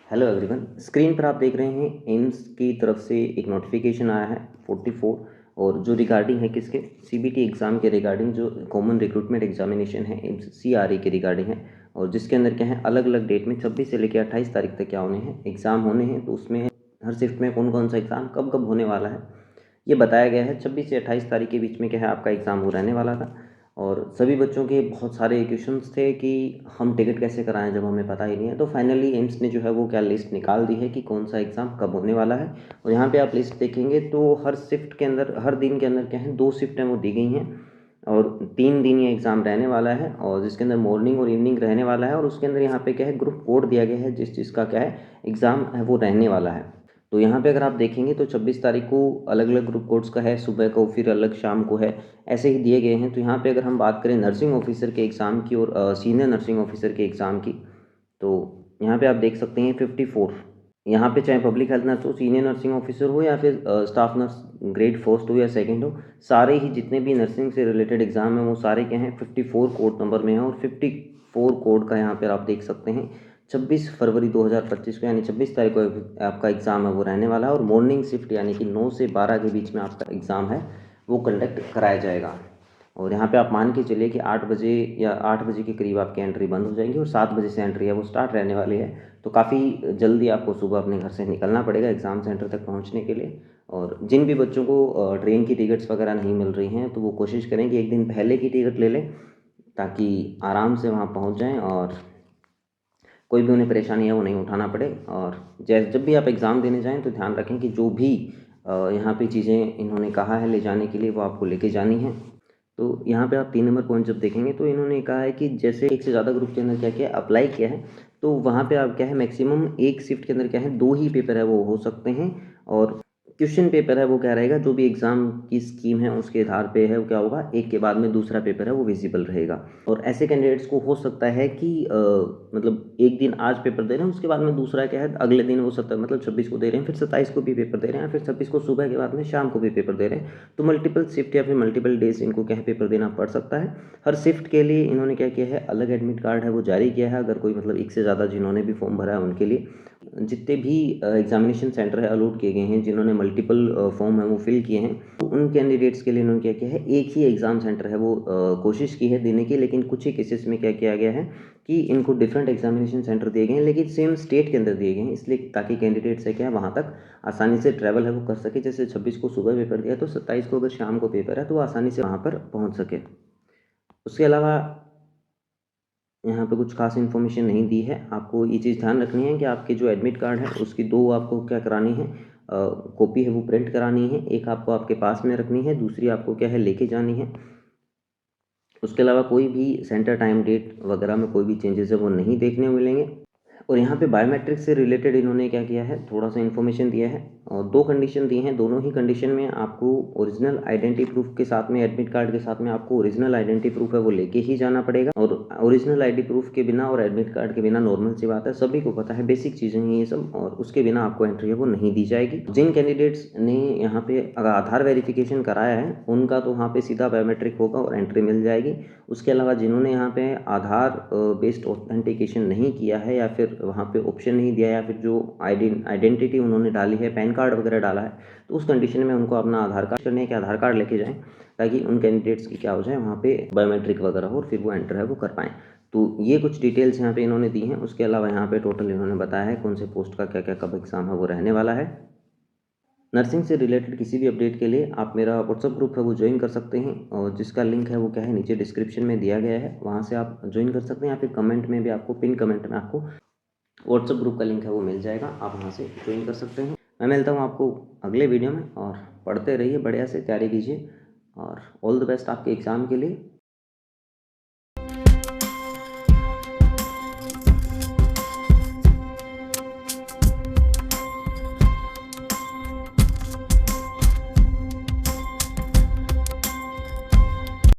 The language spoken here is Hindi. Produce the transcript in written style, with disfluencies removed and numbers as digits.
हेलो एवरीवन, स्क्रीन पर आप देख रहे हैं एम्स की तरफ से एक नोटिफिकेशन आया है 44। और जो रिगार्डिंग है किसके सीबीटी एग्ज़ाम के रिगार्डिंग, जो कॉमन रिक्रूटमेंट एग्जामिनेशन है एम्स सीआरई के रिगार्डिंग है। और जिसके अंदर क्या है, अलग अलग डेट में 26 से लेकर 28 तारीख तक क्या होने हैं, एग्ज़ाम होने हैं। तो उसमें हर शिफ्ट में कौन कौन सा एग्ज़ाम कब कब होने वाला है ये बताया गया है। 26 से 28 तारीख के बीच में क्या है आपका एग्ज़ाम वो रहने वाला था। और सभी बच्चों के बहुत सारे क्वेश्चंस थे कि हम टिकट कैसे कराएं जब हमें पता ही नहीं है। तो फाइनली एम्स ने जो है वो क्या लिस्ट निकाल दी है कि कौन सा एग्ज़ाम कब होने वाला है। और यहाँ पे आप लिस्ट देखेंगे तो हर शिफ्ट के अंदर, हर दिन के अंदर क्या है, 2 शिफ्टें वो दी गई हैं। और 3 दिन ये एग्ज़ाम रहने वाला है, और जिसके अंदर मॉर्निंग और इवनिंग रहने वाला है। और उसके अंदर यहाँ पे क्या है, ग्रुप कोड दिया गया है जिस चीज़ का क्या है एग्ज़ाम है वो रहने वाला है। तो यहाँ पे अगर आप देखेंगे तो 26 तारीख को अलग अलग ग्रुप कोर्स का है, सुबह को फिर अलग शाम को है, ऐसे ही दिए गए हैं। तो यहाँ पे अगर हम बात करें नर्सिंग ऑफिसर के एग्ज़ाम की और सीनियर नर्सिंग ऑफिसर के एग्ज़ाम की, तो यहाँ पे आप देख सकते हैं 54। यहाँ पे चाहे पब्लिक हेल्थ नर्स हो, सीनियर नर्सिंग ऑफिसर हो, या फिर स्टाफ नर्स ग्रेड फर्स्ट हो या सेकंड हो, सारे ही जितने भी नर्सिंग से रिलेटेड एग्ज़ाम हैं वो सारे क्या हैं 54 कोड नंबर में हैं। और 54 कोड का यहाँ पर आप देख सकते हैं 26 फरवरी 2025 को, यानी 26 तारीख को आपका एग्ज़ाम है वो रहने वाला है। और मॉर्निंग शिफ्ट यानी कि 9 से 12 के बीच में आपका एग्ज़ाम है वो कंडक्ट कराया जाएगा। और यहाँ पे आप मान के चलिए कि 8 बजे या 8 बजे के करीब आपकी एंट्री बंद हो जाएगी, और 7 बजे से एंट्री है वो स्टार्ट रहने वाली है। तो काफ़ी जल्दी आपको सुबह अपने घर से निकलना पड़ेगा एग्ज़ाम सेंटर तक पहुँचने के लिए। और जिन भी बच्चों को ट्रेन की टिकट्स वगैरह नहीं मिल रही हैं तो वो कोशिश करें कि एक दिन पहले की टिकट ले लें, ताकि आराम से वहाँ पहुँच जाएँ और कोई भी उन्हें परेशानी है वो नहीं उठाना पड़े। और जब भी आप एग्ज़ाम देने जाएँ तो ध्यान रखें कि जो भी यहाँ पे चीज़ें इन्होंने कहा है ले जाने के लिए वो आपको लेके जानी है। तो यहाँ पे आप 3 नंबर पॉइंट जब देखेंगे तो इन्होंने कहा है कि जैसे एक से ज़्यादा ग्रुप के अंदर क्या किया अप्लाई किया है, तो वहाँ पे आप क्या है मैक्सिमम एक शिफ्ट के अंदर क्या है 2 ही पेपर है वो हो सकते हैं। और क्वेश्चन पेपर है वो क्या रहेगा, जो भी एग्ज़ाम की स्कीम है उसके आधार पे है वो क्या होगा, एक के बाद में दूसरा पेपर है वो विजिबल रहेगा। और ऐसे कैंडिडेट्स को हो सकता है कि मतलब एक दिन आज पेपर दे रहे हैं, उसके बाद में दूसरा क्या है अगले दिन वो 17 मतलब 26 को दे रहे हैं, फिर 27 को भी पेपर दे रहे हैं, फिर 26 को सुबह के बाद में शाम को भी पेपर दे रहे हैं। तो मल्टीपल शिफ्ट या फिर मल्टीपल डेज इनको क्या है पेपर देना पड़ सकता है। हर शिफ्ट के लिए इन्होंने क्या किया है, अलग एडमिट कार्ड है वो जारी किया है। अगर कोई मतलब एक से ज़्यादा जिन्होंने भी फॉर्म भरा है उनके लिए, जितने भी एग्जामिनेशन सेंटर है अलॉट किए गए हैं, जिन्होंने मल्टीपल फॉर्म है वो फिल किए हैं, तो उन कैंडिडेट्स के लिए इन्होंने क्या किया है, एक ही एग्ज़ाम सेंटर है वो कोशिश की है देने की। लेकिन कुछ ही केसेस में क्या किया गया है कि इनको डिफरेंट एग्जामिनेशन सेंटर दिए गए हैं, लेकिन सेम स्टेट के अंदर दिए गए हैं, इसलिए ताकि कैंडिडेट्स है क्या वहाँ तक आसानी से ट्रैवल है वो कर सके। जैसे 26 को सुबह पेपर दिया तो 27 को अगर शाम को पेपर है तो वो आसानी से वहाँ पर पहुँच सके। उसके अलावा यहाँ पे कुछ खास इन्फॉर्मेशन नहीं दी है। आपको ये चीज़ ध्यान रखनी है कि आपके जो एडमिट कार्ड है उसकी 2 आपको क्या करानी है, कॉपी है वो प्रिंट करानी है। एक आपको आपके पास में रखनी है, दूसरी आपको क्या है लेके जानी है। उसके अलावा कोई भी सेंटर टाइम डेट वगैरह में कोई भी चेंजेस है वो नहीं देखने को मिलेंगे। और यहाँ पे बायोमेट्रिक से रिलेटेड इन्होंने क्या किया है, थोड़ा सा इन्फॉर्मेशन दिया है। और 2 कंडीशन दी हैं, दोनों ही कंडीशन में आपको ओरिजिनल आइडेंटिटी प्रूफ के साथ में, एडमिट कार्ड के साथ में आपको ओरिजिनल आइडेंटिटी प्रूफ है वो लेके ही जाना पड़ेगा। और ओरिजिनल आईडी प्रूफ के बिना और एडमिट कार्ड के बिना नॉर्मल सी बात है, सभी को पता है, बेसिक चीज़ें हैं ये सब, और उसके बिना आपको एंट्री है वो नहीं दी जाएगी। जिन कैंडिडेट्स ने यहाँ पे अगर आधार वेरिफिकेशन कराया है उनका तो वहाँ पे सीधा बायोमेट्रिक होगा और एंट्री मिल जाएगी। उसके अलावा जिन्होंने यहाँ पे आधार बेस्ड ऑथेंटिकेशन नहीं किया है, या फिर वहाँ पे ऑप्शन नहीं दिया, या फिर जो आइडेंटिटी उन्होंने डाली है पैन कार्ड वगैरह डाला है, तो उस कंडीशन में उनको अपना आधार कार्ड करने के आधार कार्ड लेके जाएं, ताकि उन कैंडिडेट्स की क्या हो जाए वहाँ पे बायोमेट्रिक वगैरह हो और फिर वो एंटर है वो कर पाएँ। तो ये कुछ डिटेल्स यहाँ पे इन्होंने दी हैं। उसके अलावा यहाँ पे टोटल इन्होंने बताया है कौन से पोस्ट का क्या क्या कब एग्ज़ाम है वो रहने वाला है। नर्सिंग से रिलेटेड किसी भी अपडेट के लिए आप मेरा व्हाट्सअप ग्रुप है वो ज्वाइन कर सकते हैं, और जिसका लिंक है वो क्या है नीचे डिस्क्रिप्शन में दिया गया है, वहाँ से आप ज्वाइन कर सकते हैं, या फिर कमेंट में भी आपको पिन कमेंट में आपको व्हाट्सअप ग्रुप का लिंक है वो मिल जाएगा, आप वहाँ से ज्वाइन कर सकते हैं। मैं मिलता हूँ आपको अगले वीडियो में, और पढ़ते रहिए, बढ़िया से तैयारी कीजिए, और ऑल द बेस्ट आपके एग्ज़ाम के लिए।